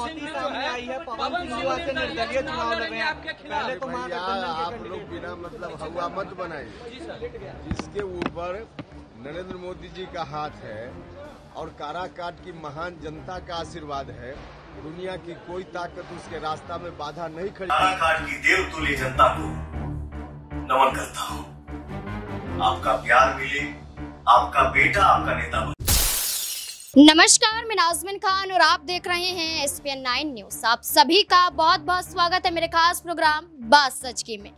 सिंह ने जो है पवन सिंह ने निर्दलीय चुनाव लड़ रहे हैं आपके खिलाफ। आप लोग बिना मतलब हवा मत बनाइए। जिसके ऊपर नरेंद्र मोदी जी का हाथ है और काराकाट की महान जनता का आशीर्वाद है, दुनिया की कोई ताकत उसके रास्ता में बाधा नहीं खड़ी। काराकाट की देवतुल्य जनता को नमन करता हूँ। आपका प्यार मिले, आपका बेटा आपका नेता बने। नमस्कार, मैं नाज़मीन खान और आप देख रहे हैं SPN 9 न्यूज। आप सभी का बहुत बहुत स्वागत है मेरे खास प्रोग्राम बात सच की में।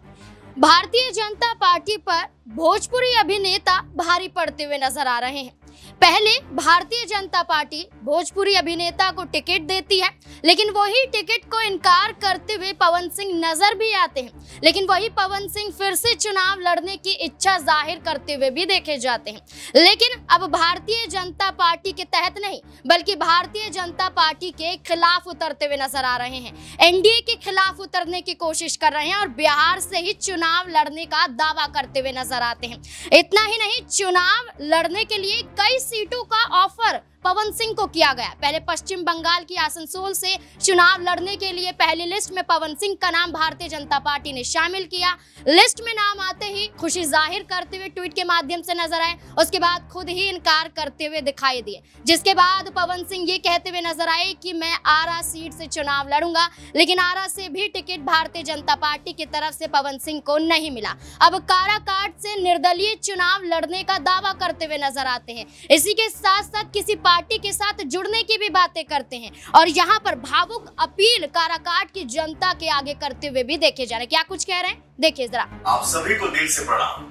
भारतीय जनता पार्टी पर भोजपुरी अभिनेता भारी पड़ते हुए नजर आ रहे हैं। पहले भारतीय जनता पार्टी भोजपुरी अभिनेता को टिकट देती है, लेकिन वही टिकट को इनकार करते हुए पवन सिंह नजर भी आते हैं। लेकिन वही पवन सिंह फिर से चुनाव लड़ने की इच्छा जाहिर करते हुए भी देखे जाते हैं। लेकिन अब भारतीय जनता पार्टी के तहत नहीं, बल्कि भारतीय जनता पार्टी के खिलाफ उतरते हुए नजर आ रहे हैं। एनडीए के खिलाफ उतरने की कोशिश कर रहे हैं और बिहार से ही चुनाव लड़ने का दावा करते हुए नजर आते हैं। इतना ही नहीं, चुनाव लड़ने के लिए कई सीटों का ऑफर पवन सिंह को किया गया। पहले पश्चिम बंगाल की आसनसोल से चुनाव लड़ने के लिए पहली लिस्ट में पवन सिंह का नाम भारतीय जनता पार्टी ने शामिल किया। लिस्ट में नाम आते ही खुशी जाहिर करते हुए ट्वीट के माध्यम से नजर आए, उसके बाद खुद ही इनकार करते हुए दिखाई दिए। जिसके बाद पवन सिंह ये कहते हुए नजर आए कि मैं आरा सीट से चुनाव लड़ूंगा, लेकिन आरा से भी टिकट भारतीय जनता पार्टी की तरफ से पवन सिंह को नहीं मिला। अब काराकाट से निर्दलीय चुनाव लड़ने का दावा करते हुए नजर आते हैं। इसी के साथ साथ किसी पार्टी के साथ जुड़ने की भी बातें करते हैं और यहाँ पर भावुक अपील काराकाट की जनता के आगे करते हुए भी देखे जा रहे हैं। क्या कुछ कह रहे हैं, देखिए जरा। आप सभी को दिल से प्रणाम।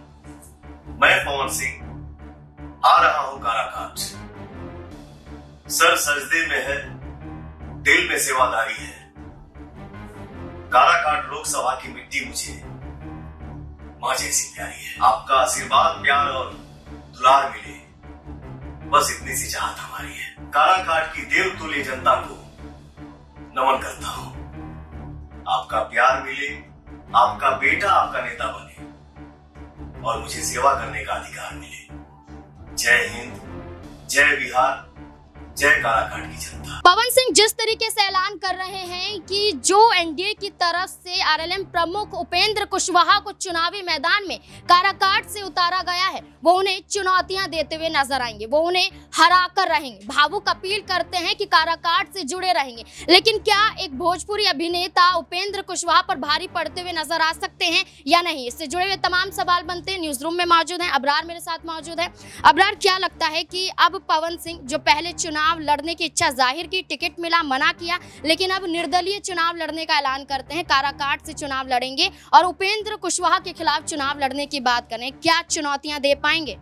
मैं पवन सिंह आ रहा हूँ काराकाट। सर सजदे में है, दिल में सेवादारी है। काराकाट लोकसभा की मिट्टी मुझे माँ जैसी प्यारी है। आपका आशीर्वाद, प्यार और दुलार मिले, बस इतनी सी चाहत हमारी है। काराकाट की देवतुल्य जनता को नमन करता हूँ। आपका प्यार मिले, आपका बेटा आपका नेता बने और मुझे सेवा करने का अधिकार मिले। जय हिंद, जय बिहार, जय काराकाट की जनता। पवन सिंह जिस तरीके से ऐलान कर रहे हैं कि जो एनडीए की तरफ से आरएलएम प्रमुख उपेंद्र कुशवाहा को चुनावी मैदान में काराकाट से उतारा गया है, वो उन्हें चुनौतियां देते हुए नजर आएंगे, वो उन्हें हरा कर रहेंगे। भावुक अपील करते हैं कि काराकाट से जुड़े रहेंगे। लेकिन क्या एक भोजपुरी अभिनेता उपेंद्र कुशवाहा पर भारी पड़ते हुए नजर आ सकते हैं या नहीं? इससे जुड़े हुए तमाम सवाल बनते हैं। न्यूज रूम में मौजूद है अबरार, मेरे साथ मौजूद है। अबरार, क्या लगता है कि अब पवन सिंह जो पहले चुनाव लड़ने की इच्छा जाहिर की, टिकट मिला, मना किया, लेकिन अब निर्दलीय चुनाव लड़ने का ऐलान करते हैं, काराकाट से चुनाव लड़ेंगे और उपेंद्र कुशवाहा के खिलाफ चुनाव लड़ने की बात करें, क्या चुनौतियां दे पाएंगे?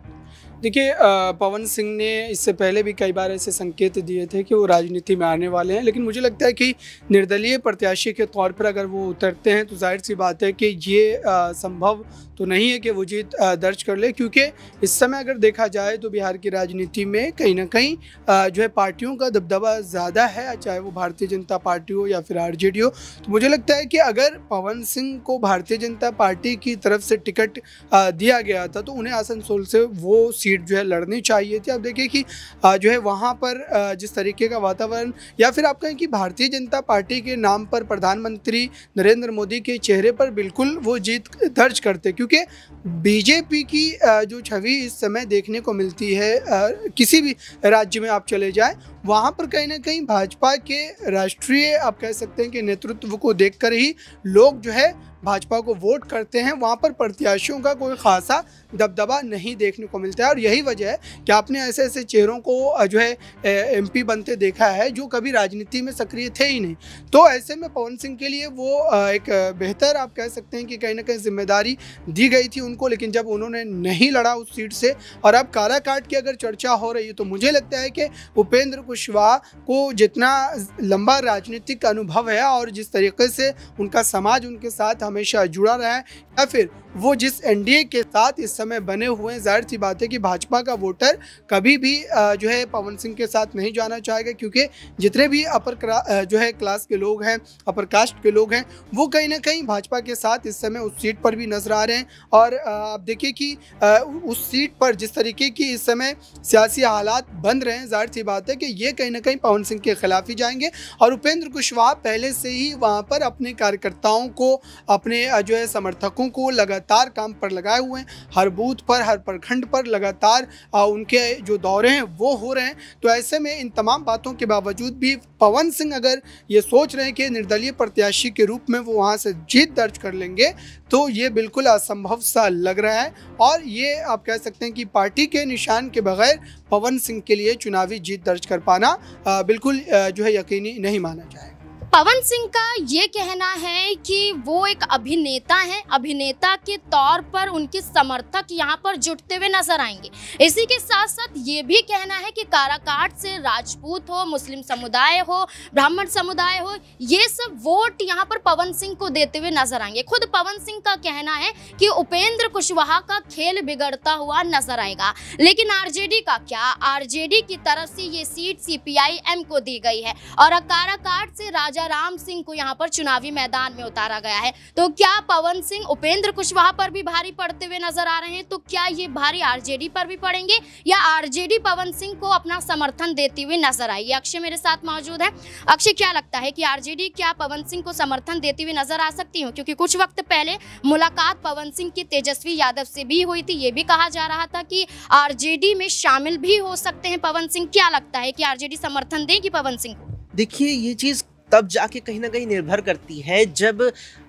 देखिए, पवन सिंह ने इससे पहले भी कई बार ऐसे संकेत दिए थे कि वो राजनीति में आने वाले हैं, लेकिन मुझे लगता है कि निर्दलीय प्रत्याशी के तौर पर अगर वो उतरते हैं तो जाहिर सी बात है कि ये संभव तो नहीं है कि वो जीत दर्ज कर ले, क्योंकि इस समय अगर देखा जाए तो बिहार की राजनीति में कहीं ना कहीं जो है पार्टियों का दबदबा ज़्यादा है, चाहे वो भारतीय जनता पार्टी हो या फिर आरजेडी हो। तो मुझे लगता है कि अगर पवन सिंह को भारतीय जनता पार्टी की तरफ से टिकट दिया गया था तो उन्हें आसनसोल से वो सीट जो है लड़नी चाहिए थी। अब देखिए कि जो है वहाँ पर जिस तरीके का वातावरण, या फिर आप कहें कि भारतीय जनता पार्टी के नाम पर प्रधानमंत्री नरेंद्र मोदी के चेहरे पर बिल्कुल वो जीत दर्ज करते, क्योंकि बीजेपी की जो छवि इस समय देखने को मिलती है, किसी भी राज्य में आप चले जाएं, वहाँ पर कहीं ना कहीं भाजपा के राष्ट्रीय आप कह सकते हैं कि नेतृत्व को देखकर ही लोग जो है भाजपा को वोट करते हैं। वहाँ पर प्रत्याशियों का कोई खासा दबदबा नहीं देखने को मिलता है और यही वजह है कि आपने ऐसे ऐसे चेहरों को जो है एमपी बनते देखा है जो कभी राजनीति में सक्रिय थे ही नहीं। तो ऐसे में पवन सिंह के लिए वो एक बेहतर आप कह सकते हैं कि कहीं ना कहीं जिम्मेदारी दी गई थी उनको, लेकिन जब उन्होंने नहीं लड़ा उस सीट से और अब काराकाट की अगर चर्चा हो रही है तो मुझे लगता है कि उपेंद्र कुशवाहा को जितना लंबा राजनीतिक अनुभव है और जिस तरीके से उनका समाज उनके साथ हमेशा जुड़ा रहा है, या फिर वो जिस एनडीए के साथ इस समय बने हुए हैं, जाहिर सी बात है कि भाजपा का वोटर कभी भी जो है पवन सिंह के साथ नहीं जाना चाहेगा, क्योंकि जितने भी जो है क्लास के लोग हैं, अपर कास्ट के लोग हैं, वो कहीं ना कहीं भाजपा के साथ इस समय उस सीट पर भी नजर आ रहे हैं। और आप देखिए कि उस सीट पर जिस तरीके की इस समय सियासी हालात बन रहे हैं, जाहिर सी बात है कि ये कहीं ना कहीं पवन सिंह के खिलाफ ही जाएंगे। और उपेंद्र कुशवाहा पहले से ही वहाँ पर अपने कार्यकर्ताओं को, अपने जो है समर्थकों को लगातार काम पर लगाए हुए हैं। हर बूथ पर, हर प्रखंड पर लगातार उनके जो दौरे हैं वो हो रहे हैं। तो ऐसे में इन तमाम बातों के बावजूद भी पवन सिंह अगर ये सोच रहे हैं कि निर्दलीय प्रत्याशी के रूप में वो वहाँ से जीत दर्ज कर लेंगे, तो ये बिल्कुल असंभव सा लग रहा है। और ये आप कह सकते हैं कि पार्टी के निशान के बगैर पवन सिंह के लिए चुनावी जीत दर्ज कर पाना बिल्कुल जो है यकीनी नहीं माना जाएगा। पवन सिंह का ये कहना है कि वो एक अभिनेता हैं, अभिनेता के तौर पर उनके समर्थक यहाँ पर जुटते हुए नजर आएंगे। इसी के साथ साथ ये भी कहना है कि काराकाट से राजपूत हो, मुस्लिम समुदाय हो, ब्राह्मण समुदाय हो, ये सब वोट यहाँ पर पवन सिंह को देते हुए नजर आएंगे। खुद पवन सिंह का कहना है कि उपेंद्र कुशवाहा का खेल बिगड़ता हुआ नजर आएगा। लेकिन आरजेडी का क्या? आरजेडी की तरफ से ये सीट सीपीआईएम को दी गई है और काराकाट से राजा राम सिंह को यहाँ पर चुनावी मैदान में उतारा गया है। तो क्या पवन सिंह उपेंद्र कुशवाहा पर भी भारी पड़ते हुए नजर आ रहे हैं? तो क्या ये भारी आरजेडी पर भी पड़ेंगे या आरजेडी पवन सिंह को अपना समर्थन देती हुई नजर आएगी? अक्षय मेरे साथ मौजूद है। अक्षय, क्या लगता है कि आरजेडी क्या पवन सिंह को समर्थन देती हुई नजर आ सकती हो? क्योंकि कुछ वक्त पहले मुलाकात पवन सिंह की तेजस्वी यादव से भी हुई थी। ये भी कहा जा रहा था कि आरजेडी में शामिल भी हो सकते हैं पवन सिंह। क्या लगता है कि आरजेडी समर्थन देगी पवन सिंह को? देखिए, ये चीज तब जाके कहीं ना कहीं निर्भर करती है जब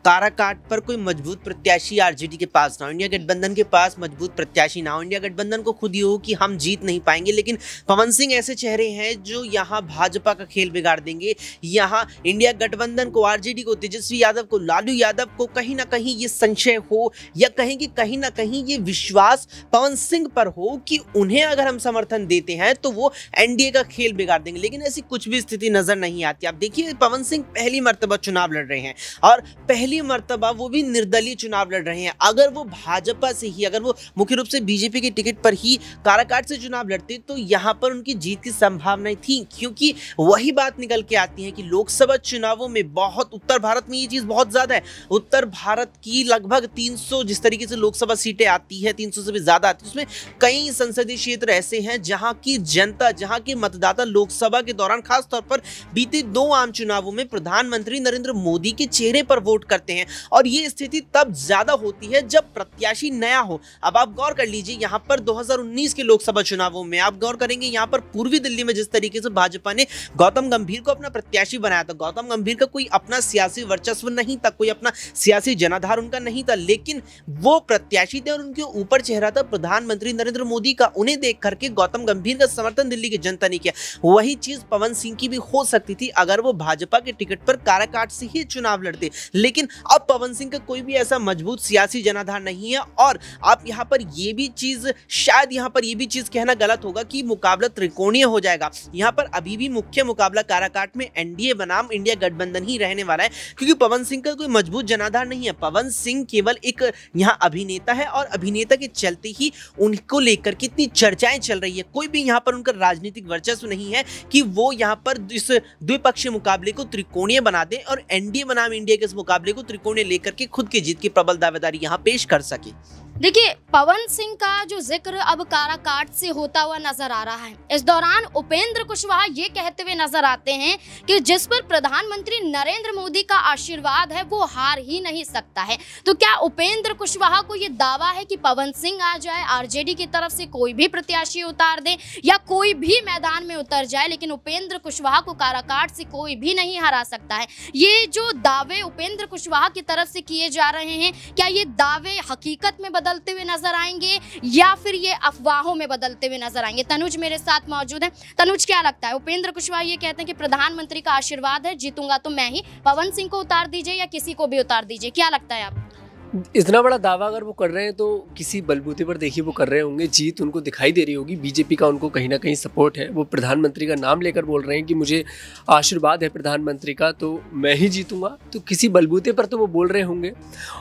काराकाट पर कोई मजबूत प्रत्याशी आरजेडी के पास ना हो, इंडिया गठबंधन के पास मजबूत प्रत्याशी ना हो। इंडिया गठबंधन को खुद ये हो कि हम जीत नहीं पाएंगे, लेकिन पवन सिंह ऐसे चेहरे हैं जो यहाँ भाजपा का खेल बिगाड़ देंगे। यहाँ इंडिया गठबंधन को, आरजेडी को, तेजस्वी यादव को, लालू यादव को कहीं ना कहीं ये संशय हो या कहें कि कहीं ना कहीं ये विश्वास पवन सिंह पर हो कि उन्हें अगर हम समर्थन देते हैं तो वो एनडीए का खेल बिगाड़ देंगे। लेकिन ऐसी कुछ भी स्थिति नजर नहीं आती। आप देखिए, पवन सिंह पहली मर्तबा चुनाव लड़ रहे हैं और पहली मर्तबा वो भी निर्दलीय चुनाव लड़ रहे हैं। अगर वो भाजपा से ही, अगर वो मुख्य रूप से बीजेपी के टिकट पर ही काराकाट से चुनाव लड़ते तो यहां पर उनकी जीत की संभावनाएं थी। क्योंकि वही बात निकल के आती है कि लोकसभा चुनावों में बहुत, उत्तर भारत में ये चीज बहुत ज्यादा है। उत्तर भारत की लगभग 300 जिस तरीके से लोकसभा सीटें आती है, 300 से भी ज्यादा आती है, उसमें कई संसदीय क्षेत्र ऐसे हैं जहां की जनता, जहां के मतदाता लोकसभा के दौरान, खासतौर पर बीते 2 आम चुनावों में प्रधानमंत्री नरेंद्र मोदी के चेहरे पर वोट करते हैं। और ये स्थिति तब ज्यादा होती है जब प्रत्याशी नया हो। अब आप गौर कर लीजिए, यहां पर 2019 के लोकसभा चुनावों में आप गौर करेंगे, यहां पर पूर्वी दिल्ली में जिस तरीके से भाजपा ने गौतम गंभीर को अपना प्रत्याशी बनाया था, गौतम गंभीर का कोई अपना सियासी वर्चस्व नहीं था, कोई अपना सियासी जनाधार उनका नहीं था, लेकिन वो प्रत्याशी थे और उनके ऊपर चेहरा था प्रधानमंत्री नरेंद्र मोदी का। उन्हें देख करके गौतम गंभीर का समर्थन दिल्ली की जनता ने किया। वही चीज पवन सिंह की भी हो सकती थी अगर वो भाजपा के टिकट पर काराकाट से ही चुनाव लड़ते। लेकिन अब पवन सिंह का कोई भी ऐसा मजबूत सियासी जनाधार नहीं है। और आप यहां पर ये भी चीज, शायद यहां पर ये भी चीज कहना गलत होगा कि मुकाबला त्रिकोणीय हो जाएगा। यहां पर अभी भी मुख्य मुकाबला काराकाट में एनडीए बनाम इंडिया गठबंधन ही रहने वाला है, क्योंकि पवन सिंह का कोई मजबूत जनाधार नहीं है। पवन सिंह केवल एक यहां अभिनेता है और अभिनेता के चलते ही उनको लेकर कितनी चर्चाएं चल रही है। कोई भी यहां पर उनका राजनीतिक वर्चस्व नहीं है कि वो यहां पर इस द्विपक्षीय मुकाबले को त्रिकोणीय बना दे और एनडीए बनाम इंडिया के इस मुकाबले को त्रिकोणीय लेकर के खुद की जीत की प्रबल दावेदारी यहां पेश कर सके। देखिए, पवन सिंह का जो जिक्र अब काराकाट से होता हुआ नजर आ रहा है, इस दौरान उपेंद्र कुशवाहा ये कहते हुए नजर आते हैं कि जिस पर प्रधानमंत्री नरेंद्र मोदी का आशीर्वाद है वो हार ही नहीं सकता है। तो क्या उपेंद्र कुशवाहा को ये दावा है कि पवन सिंह आ जाए, आरजेडी की तरफ से कोई भी प्रत्याशी उतार दे या कोई भी मैदान में उतर जाए, लेकिन उपेंद्र कुशवाहा को काराकाट से कोई भी नहीं हरा सकता है? ये जो दावे उपेंद्र कुशवाहा की तरफ से किए जा रहे हैं, क्या ये दावे हकीकत में बदलते हुए नजर आएंगे या फिर ये अफवाहों में बदलते हुए नजर आएंगे? तनुज मेरे साथ मौजूद है। तनुज, क्या लगता है, उपेंद्र कुशवाहा ये कहते हैं कि प्रधानमंत्री का आशीर्वाद है, जीतूंगा तो मैं ही, पवन सिंह को उतार दीजिए या किसी को भी उतार दीजिए, क्या लगता है आपको? इतना बड़ा दावा अगर वो कर रहे हैं तो किसी बलबूते पर देखिए वो कर रहे होंगे, जीत उनको दिखाई दे रही होगी, बीजेपी का उनको कहीं ना कहीं सपोर्ट है, वो प्रधानमंत्री का नाम लेकर बोल रहे हैं कि मुझे आशीर्वाद है प्रधानमंत्री का तो मैं ही जीतूंगा, तो किसी बलबूते पर तो वो बोल रहे होंगे।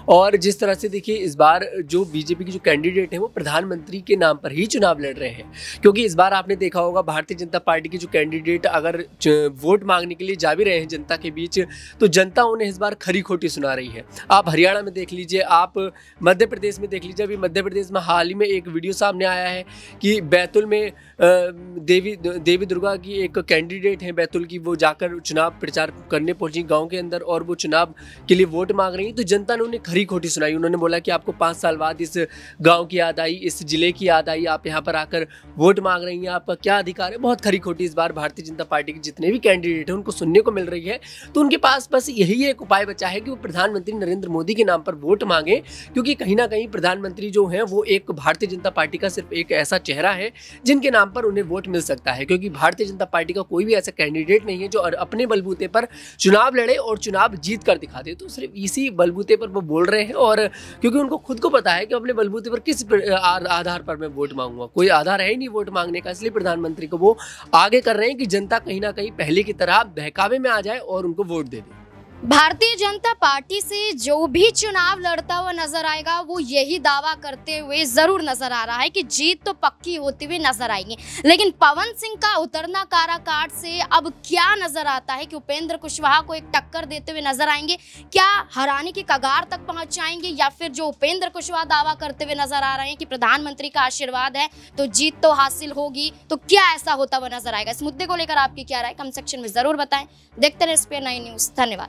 और जिस तरह से देखिए इस बार जो बीजेपी की जो कैंडिडेट है वो प्रधानमंत्री के नाम पर ही चुनाव लड़ रहे हैं, क्योंकि इस बार आपने देखा होगा भारतीय जनता पार्टी की जो कैंडिडेट अगर वोट मांगने के लिए जा भी रहे हैं जनता के बीच तो जनता उन्हें इस बार खरी खोटी सुना रही है। आप हरियाणा में देख लीजिए, आप मध्य प्रदेश में देख लीजिए। अभी मध्य प्रदेश में हाल ही में एक वीडियो सामने आया है कि बैतूल में देवी दुर्गा की एक कैंडिडेट है बैतूल की, वो जाकर चुनाव प्रचार करने पहुंची गांव के अंदर और वो चुनाव के लिए वोट मांग रही हैं, तो जनता ने उन्हें खरी खोटी सुनाई। उन्होंने बोला कि आपको 5 साल बाद इस गाँव की याद आई, इस जिले की याद आई, आप यहाँ पर आकर वोट मांग रही हैं, आपका क्या अधिकार है। बहुत खरी खोटी इस बार भारतीय जनता पार्टी के जितने भी कैंडिडेट हैं उनको सुनने को मिल रही है। तो उनके पास बस यही एक उपाय बचा है कि वो प्रधानमंत्री नरेंद्र मोदी के नाम पर वोट मांगे, क्योंकि कहीं ना कहीं प्रधानमंत्री जो हैं वो एक भारतीय जनता पार्टी का सिर्फ एक ऐसा चेहरा है जिनके नाम पर उन्हें वोट मिल सकता है, क्योंकि भारतीय जनता पार्टी का कोई भी ऐसा कैंडिडेट नहीं है जो अपने बलबूते पर चुनाव लड़े और चुनाव जीत कर दिखा दे। तो सिर्फ इसी बलबूते पर वो बोल रहे हैं, और क्योंकि उनको खुद को पता है कि अपने बलबूते पर किस आधार पर मैं वोट मांगूंगा, कोई आधार है ही नहीं वोट मांगने का, इसलिए प्रधानमंत्री को वो आगे कर रहे हैं कि जनता कहीं ना कहीं पहले की तरह बहकावे में आ जाए और उनको वोट दे दे। भारतीय जनता पार्टी से जो भी चुनाव लड़ता हुआ नजर आएगा वो यही दावा करते हुए जरूर नजर आ रहा है कि जीत तो पक्की होती हुई नजर आएगी। लेकिन पवन सिंह का उतरना काराकाट से अब क्या नजर आता है कि उपेंद्र कुशवाहा को एक टक्कर देते हुए नजर आएंगे, क्या हराने की कगार तक पहुंच जाएंगे, या फिर जो उपेंद्र कुशवाहा दावा करते हुए नजर आ रहे हैं कि प्रधानमंत्री का आशीर्वाद है तो जीत तो हासिल होगी, तो क्या ऐसा होता हुआ नजर आएगा। इस मुद्दे को लेकर आपकी क्या राय कमेंट सेक्शन में जरूर बताएं। देखते रहे SPN9 न्यूज। धन्यवाद।